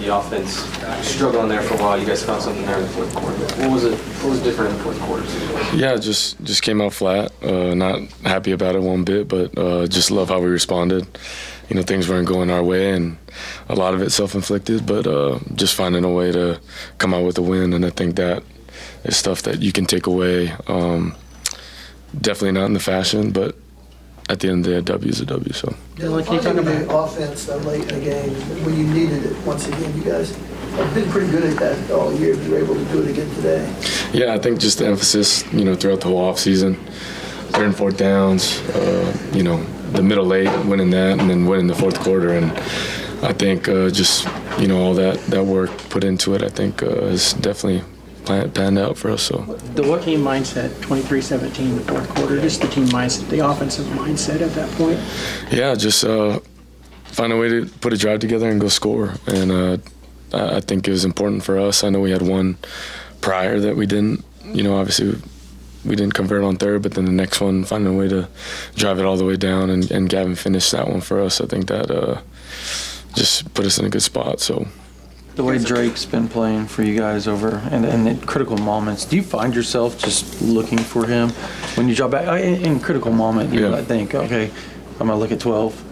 the offense struggling there for a while. You guys found something there in the fourth quarter. What was different in the fourth quarter? Yeah, just came out flat. Not happy about it one bit, but just love how we responded. Things weren't going our way, and a lot of it self-inflicted, but just finding a way to come out with a win, and I think that is stuff that you can take away. Definitely not in the fashion, but at the end of the day, a W is a W. So. Dylan, can you talk about the offense late in the game when you needed it? Once again, you guys have been pretty good at that all year. You were able to do it again today. Yeah, I think just the emphasis, throughout the whole offseason, 3rd and 4th downs, the middle late, winning that, and then winning the fourth quarter. And I think just, all that work put into it, I think is definitely panned out for us. So the team mindset, 23-17 in the fourth quarter, just the team mindset, the offensive mindset at that point. Yeah, just find a way to put a drive together and go score. And I think it was important for us. I know we had one prior that we didn't, obviously we didn't convert on third, but then the next one, finding a way to drive it all the way down and Gavin finished that one for us. I think that just put us in a good spot. So. The way Drake's been playing for you guys over and in critical moments, do you find yourself just looking for him when you drop back in critical moment? I think, okay, I'm gonna look at 12.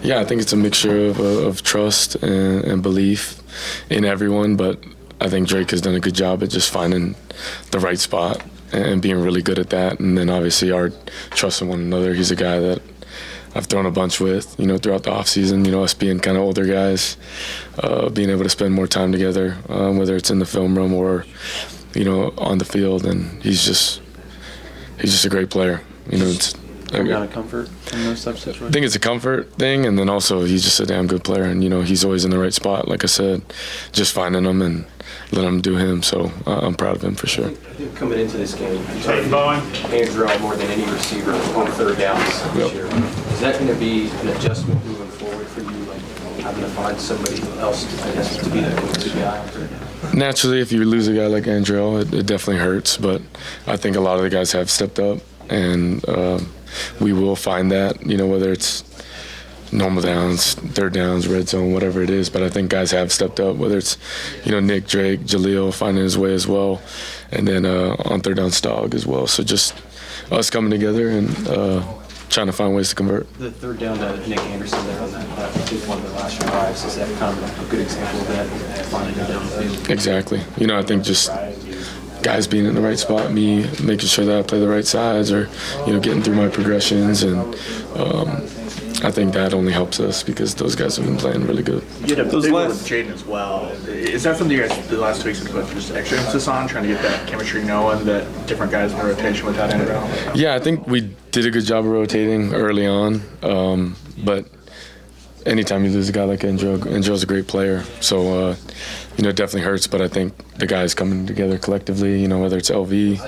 Yeah, I think it's a mixture of trust and belief in everyone, but I think Drake has done a good job at just finding the right spot and being really good at that. And then obviously our trust in one another. He's a guy that I've thrown a bunch with, throughout the offseason, us being kind of older guys, being able to spend more time together, whether it's in the film room or, on the field. And he's just a great player. It's a lot of comfort in those types of situations. I think it's a comfort thing, and then also he's just a damn good player. And, he's always in the right spot, like I said, just finding him and letting him do him. So I'm proud of him for sure. I think coming into this game, you targeted Andrew more than any receiver on 3rd downs this year. Is that going to be an adjustment moving forward for you, like having to find somebody else, to be that complete guy on 3rd down? Naturally, if you lose a guy like Andrew, it definitely hurts. But I think a lot of the guys have stepped up, and we will find that, whether it's normal downs, 3rd downs, red zone, whatever it is. But I think guys have stepped up, whether it's, Nick, Drake, Jaleel finding his way as well, and then on 3rd down, Stog as well. So just us coming together and trying to find ways to convert. The 3rd down to Nick Anderson there on that, I think one of the last drives, is that kind of a good example of that, finding it down the field? Exactly. I think just guys being in the right spot, me making sure that I play the right sides or, getting through my progressions. And I think that only helps us because those guys have been playing really good. You had a big one with Jaden as well. Is that something you guys the last 2 weeks have put just extra emphasis on, trying to get that chemistry knowing that different guys in the rotation without Andrew? Yeah, I think we did a good job of rotating early on. But anytime you lose a guy like Andrew's a great player. So, it definitely hurts, but I think the guys coming together collectively, whether it's LV,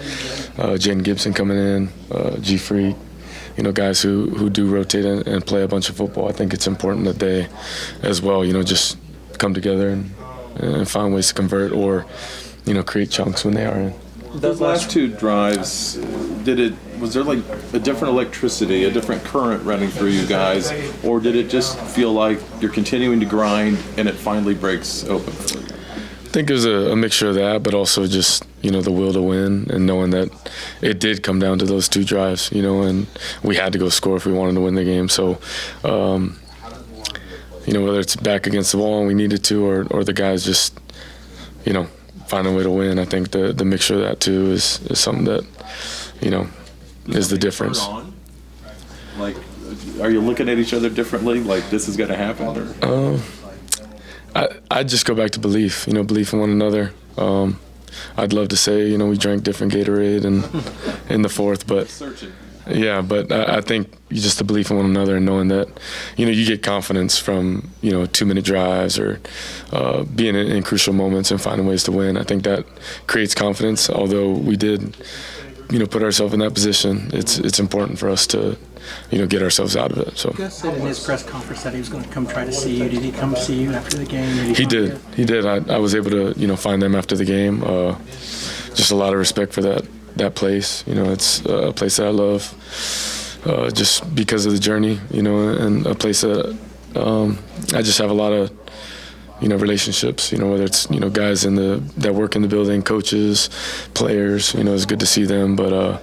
Jaden Gibson coming in, G-Freak, guys who do rotate and play a bunch of football. I think it's important that they as well, just come together and find ways to convert or, create chunks when they are in. Those last 2 drives, was there like a different electricity, a different current running through you guys, or did it just feel like you're continuing to grind and it finally breaks open for you? I think it was a mixture of that, but also just, the will to win and knowing that it did come down to those 2 drives, and we had to go score if we wanted to win the game. So, whether it's back against the wall and we needed to or the guys just, find a way to win, I think the mixture of that too is something that, is the difference. Like, are you looking at each other differently? Like, this is going to happen? Or? I just go back to belief, belief in one another. I'd love to say, we drank different Gatorade in the fourth, but yeah, but I think just the belief in one another and knowing that, you get confidence from, 2-minute drives or being in crucial moments and finding ways to win. I think that creates confidence. Although we did, put ourselves in that position, it's important for us to, get ourselves out of it. So Gus said in his press conference that he was going to come try to see you. Did he come see you after the game? He did. He did. I was able to, find them after the game. Just a lot of respect for that place. It's a place that I love just because of the journey, and a place that I just have a lot of relationships, whether it's, guys that work in the building, coaches, players, it's good to see them, but,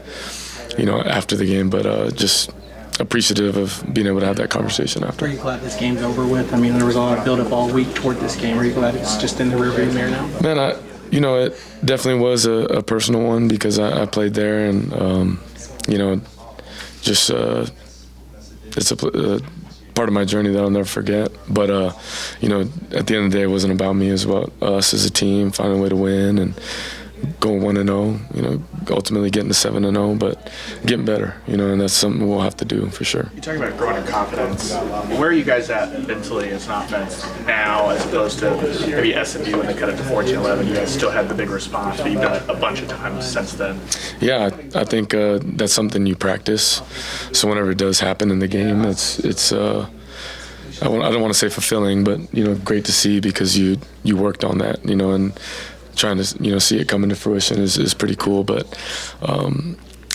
after the game, but just appreciative of being able to have that conversation after. Are you glad this game's over with? I mean, there was a lot of build-up all week toward this game. Are you glad it's just in the rearview mirror now? Man, it definitely was a personal one because I played there, and just it's a part of my journey that I'll never forget. But at the end of the day, it wasn't about me. It was about us as a team finding a way to win and going 1-0. Ultimately getting to 7-0, but getting better. And that's something we'll have to do for sure. You're talking about growing in confidence. Where are you guys at mentally as an offense now, as opposed to maybe SMU when they cut it to 14-11? You guys still had the big response, but you've done it a bunch of times since then. Yeah, I think that's something you practice. So whenever it does happen in the game, it's I don't want to say fulfilling, but great to see because you worked on that, and trying to see it come into fruition is pretty cool. But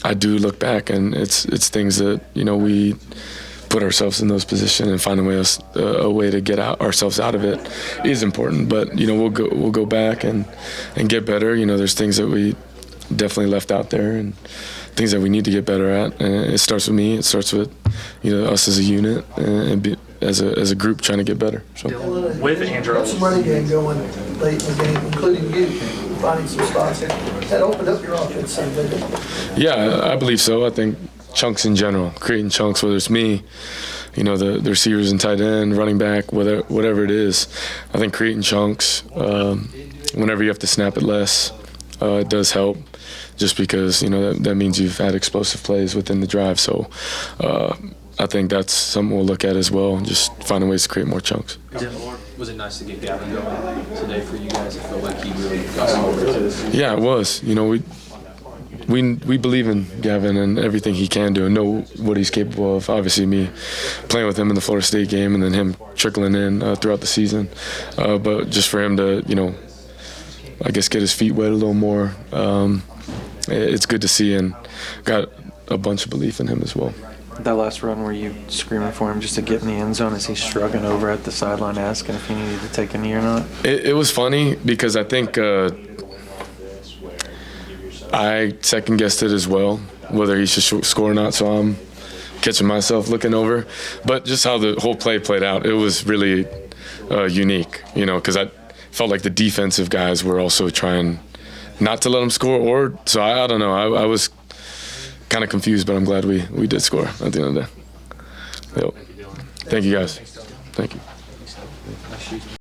I do look back, and it's things that we put ourselves in those positions and find a way to get ourselves out of it is important. But we'll go back and get better. There's things that we definitely left out there and things that we need to get better at. And it starts with me. It starts with us as a unit and as a group trying to get better. So. With Andrew, Got some running game going late in the game, including you finding some spots. That opened up your offense some, didn't it? Yeah, I believe so. I think chunks in general, creating chunks, whether it's me, the receivers and tight end, running back, whatever it is. I think creating chunks, whenever you have to snap it less, it does help. Just because that means you've had explosive plays within the drive. So I think that's something we'll look at as well. Just finding ways to create more chunks. Was it nice to get Gavin going today for you guys? It felt like he really got some over to this. Yeah, it was. We believe in Gavin and everything he can do and know what he's capable of. Obviously, me playing with him in the Florida State game and then him trickling in throughout the season. But just for him to, I guess get his feet wet a little more. It's good to see, and got a bunch of belief in him as well. That last run where you screaming for him just to get in the end zone, is he shrugging over at the sideline asking if he needed to take a knee or not? It was funny because I think I second-guessed it as well, whether he should score or not, so I'm catching myself looking over. But just how the whole play played out, it was really unique, because I felt like the defensive guys were also trying not to let him score, so I don't know. I was kind of confused, but I'm glad we did score at the end of the day. Yep. Thank you, guys. Thank you.